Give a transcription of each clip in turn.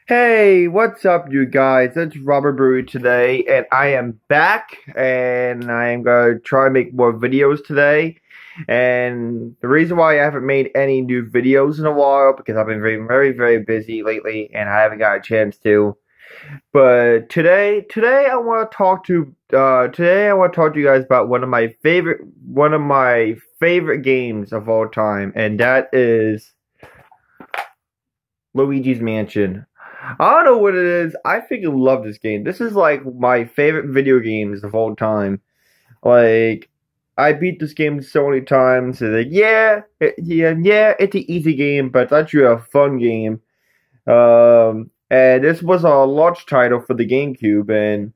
Hey, what's up, you guys? It's Robert Brewery today, and I am back, and I am gonna try to make more videos today. And the reason why I haven't made any new videos in a while because I've been very busy lately, and I haven't got a chance to. But today I want to talk to you guys about one of my favorite games of all time, and that is Luigi's Mansion. I don't know what it is. I freaking love this game. This is like my favorite video games of all time. Like, I beat this game so many times. And like, it's an easy game, but it's actually a fun game. And this was a launch title for the GameCube,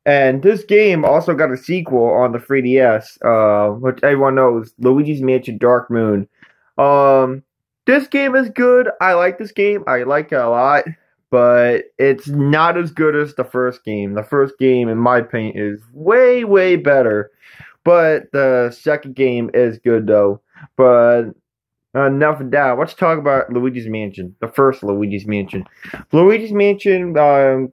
and this game also got a sequel on the 3DS, which everyone knows, Luigi's Mansion Dark Moon. Um, this game is good. I like this game. I like it a lot, but it's not as good as the first game. The first game, in my opinion, is way better. But the second game is good though. But enough of that. Let's talk about Luigi's Mansion, the first Luigi's Mansion. Luigi's Mansion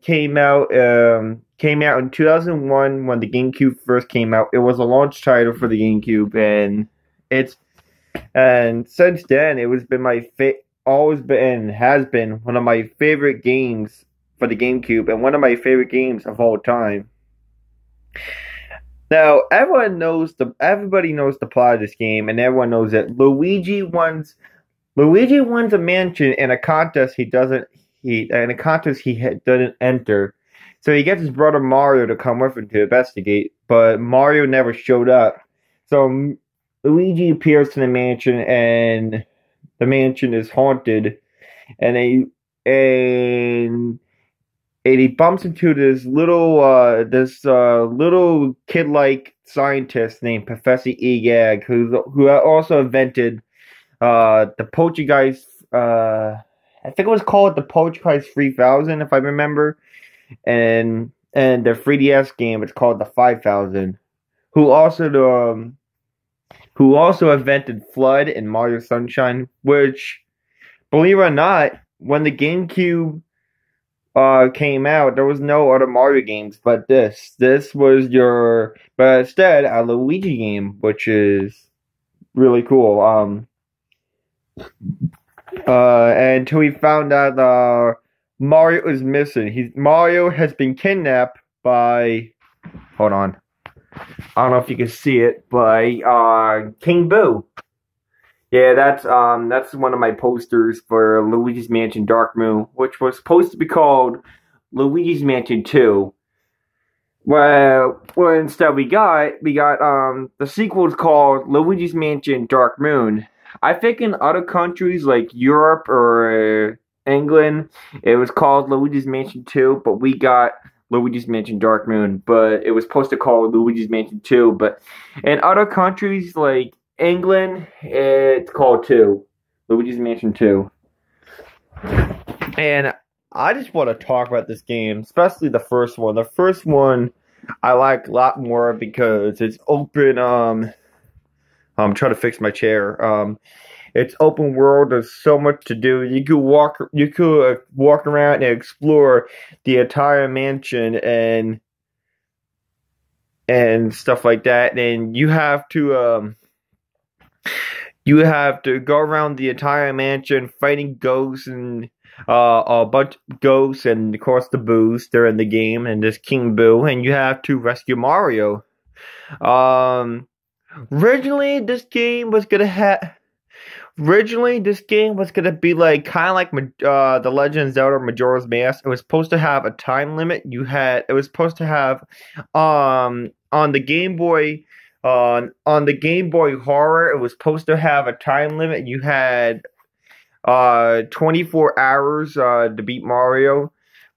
came out in 2001 when the GameCube first came out. It was a launch title for the GameCube, it's and since then it was been always been has been one of my favorite games for the GameCube and one of my favorite games of all time. Now, everybody knows the plot of this game, and everyone knows that Luigi wins a mansion in a contest doesn't enter. So he gets his brother Mario to come with him to investigate, but Mario never showed up. So Luigi appears to the mansion, and the mansion is haunted, and and and he bumps into this little kid-like scientist named Professor Egag, who also invented the Poltergeist. I think it was called the Poltergeist 3000, if I remember, and the 3DS game it's called the 5000. Who also who also invented Flood and Mario Sunshine, which, believe it or not, when the GameCube came out, there was no other Mario games but this. But instead, a Luigi game, which is really cool. Until we found out Mario is missing. Mario has been kidnapped by. Hold on. I don't know if you can see it, by King Boo. Yeah, that's one of my posters for Luigi's Mansion Dark Moon, which was supposed to be called Luigi's Mansion 2. Well, instead we got the sequel is called Luigi's Mansion Dark Moon. I think in other countries like Europe or England, it was called Luigi's Mansion 2, but we got Luigi's Mansion Dark Moon, but it was supposed to call Luigi's Mansion 2, but in other countries like England, it's called 2. Luigi's Mansion 2. And I just want to talk about this game, especially the first one. The first one I like a lot more because it's open. I'm trying to fix my chair. It's open world. There's so much to do. You could walk around and explore the entire mansion and stuff like that. And you have to go around the entire mansion fighting ghosts and a bunch of ghosts, and of course the Boos. They're in the game, and there's King Boo, and you have to rescue Mario. Um, originally this game was be like kind of like the Legend of Zelda Majora's Mask. It was supposed to have a time limit. It was supposed to have on the Game Boy. On the Game Boy Horror, it was supposed to have a time limit. You had 24 hours to beat Mario,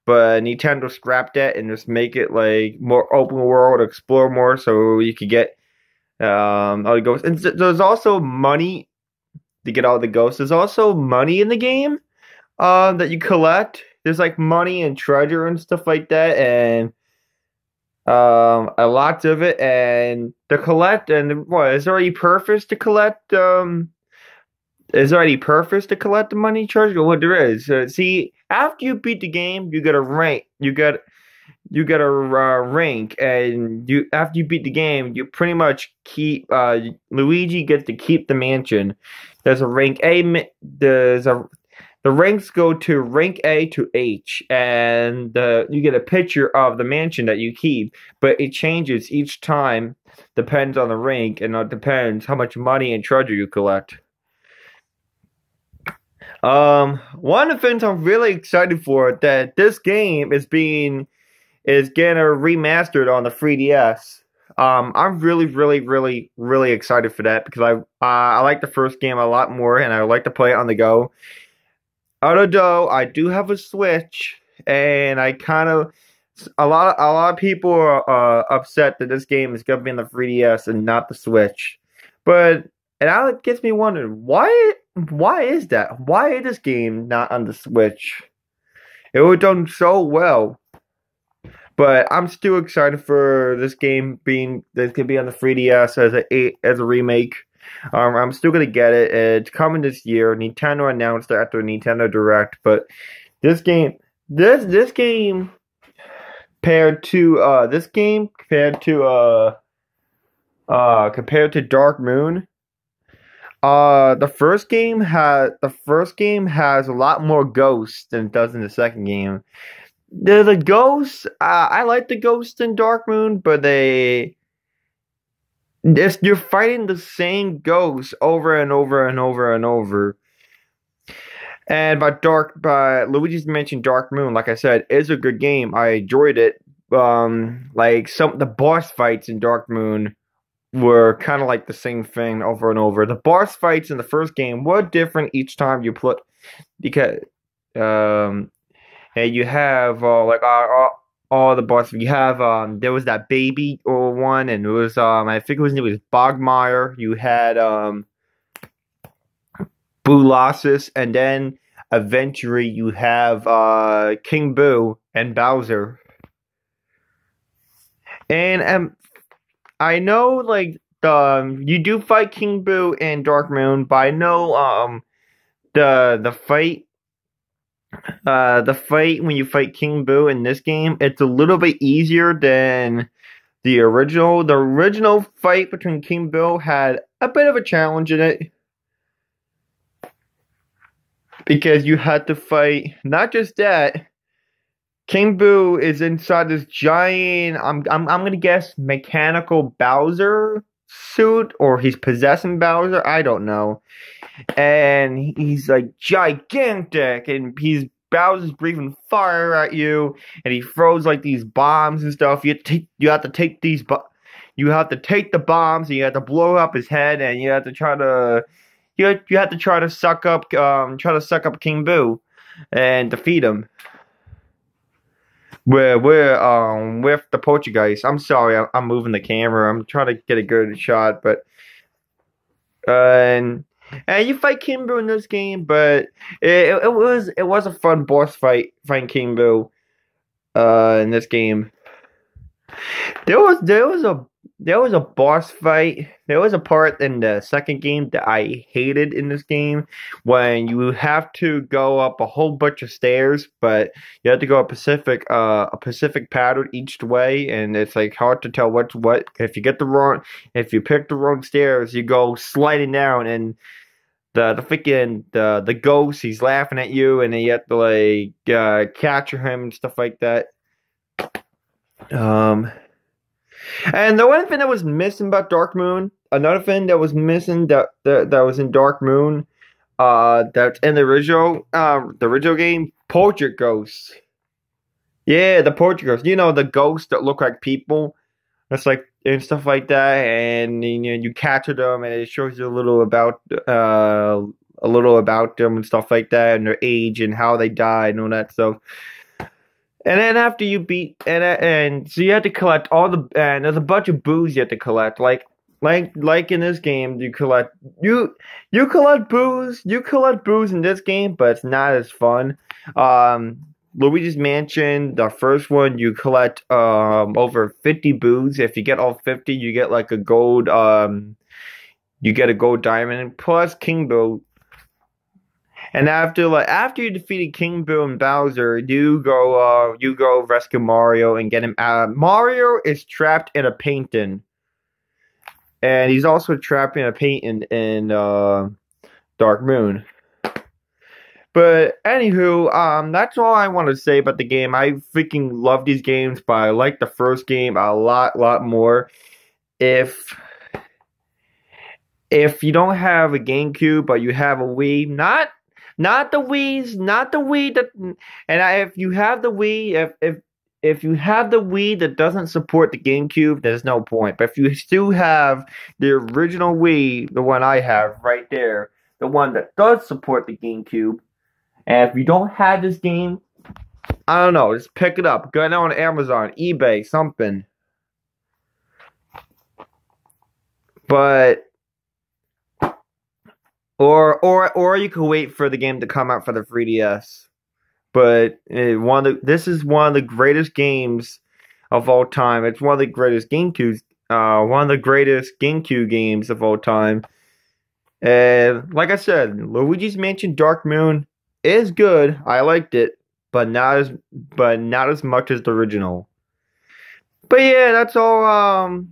but Nintendo scrapped that and just make it like more open world, explore more, so you could get all the ghosts. And there's also money to get all the ghosts. There's also money in the game that you collect. There's like money and treasure and stuff like that, and a lot of it, and to collect, and what is there any purpose to collect Is there any purpose to collect the money charge? Well, there is. See, after you beat the game, you get a rank. You get a rank, and you after you beat the game, you pretty much keep. Luigi gets to keep the mansion. There's a rank A. There's a The ranks go to rank A to H, and you get a picture of the mansion that you keep, but it changes each time. Depends on the rank, and it depends how much money and treasure you collect. One of the things I'm really excited for that this game is getting remastered on the 3DS. I'm really, really, really, really excited for that because I like the first game a lot more, and I like to play it on the go. Although I do have a Switch, and a lot of people are upset that this game is gonna be on the 3DS and not the Switch. But and now it gets me wondering why is that? Why is this game not on the Switch? It would have done so well. But I'm still excited for this game being that's gonna be on the 3DS as a remake. I'm still gonna get it. It's coming this year. Nintendo announced it after Nintendo Direct, but this game compared to Dark Moon, the first game has a lot more ghosts than it does in the second game. The ghosts, I like the ghosts in Dark Moon, but you're fighting the same ghosts over and over and over and over. And by Luigi's Mansion Dark Moon, like I said, is a good game. I enjoyed it. The boss fights in Dark Moon were kind of like the same thing over and over. The boss fights in the first game were different each time you play, because and you have all the bosses. You have there was that baby or one, and it was I think his name was Bogmire. You had Boolossus, and then eventually you have King Boo and Bowser. And I know you do fight King Boo in Dark Moon, but I know the fight. The fight when you fight King Boo in this game, it's a little bit easier than the original. The original fight between King Boo had a bit of a challenge in it because you had to fight. Not just that, King Boo is inside this giant. I'm gonna guess mechanical Bowser suit, or he's possessing Bowser. I don't know. And he's like gigantic, and Bowser's breathing fire at you, and he throws like these bombs and stuff. You have to take the bombs, and you have to blow up his head, and you have to try to suck up King Boo and defeat him. With the Portuguese. I'm sorry, I'm moving the camera. I'm trying to get a good shot, but and you fight King Boo in this game, but it was a fun boss fighting King Boo in this game. There was a boss fight. There was a part in the second game that I hated in this game when you have to go up a whole bunch of stairs, but you have to go a Pacific pattern each way, and it's like hard to tell what's what. If you pick the wrong stairs, you go sliding down, and the ghost, he's laughing at you, and then you have to capture him and stuff like that. And the one thing that was missing about Dark Moon, another thing that was missing that was in Dark Moon, that's in the original game, portrait ghosts. Yeah, the portrait ghosts. You know, the ghosts that look like people. That's and stuff like that, and you capture them, and it shows you a little about them and stuff like that, and their age and how they died and all that stuff. And then after you beat and so you have to collect and there's a bunch of boos you have to collect. Like in this game, you collect boos in this game, but it's not as fun. Luigi's Mansion, the first one, you collect over 50 boos. If you get all 50, you get a gold diamond. Plus King Boo. And after you defeated King Boo and Bowser, you go rescue Mario and get him out. Mario is trapped in a painting, and he's also trapped in a painting in Dark Moon. But anywho, that's all I want to say about the game. I freaking love these games, but I like the first game a lot more. If you don't have a GameCube, but you have a Wii, not the Wii that, if you have the Wii, if you have the Wii that doesn't support the GameCube, there's no point. But if you still have the original Wii, the one I have right there, the one that does support the GameCube, and if you don't have this game, I don't know, just pick it up. Go on Amazon, eBay, something. But or you could wait for the game to come out for the 3DS. But this is one of the greatest games of all time. It's one of the greatest GameCube games of all time. And like I said, Luigi's Mansion Dark Moon is good. I liked it, but not as much as the original. But yeah, that's all.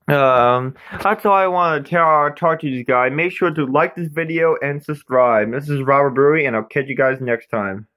That's all I want to talk to you guys. Make sure to like this video and subscribe. This is Robert Brewery, and I'll catch you guys next time.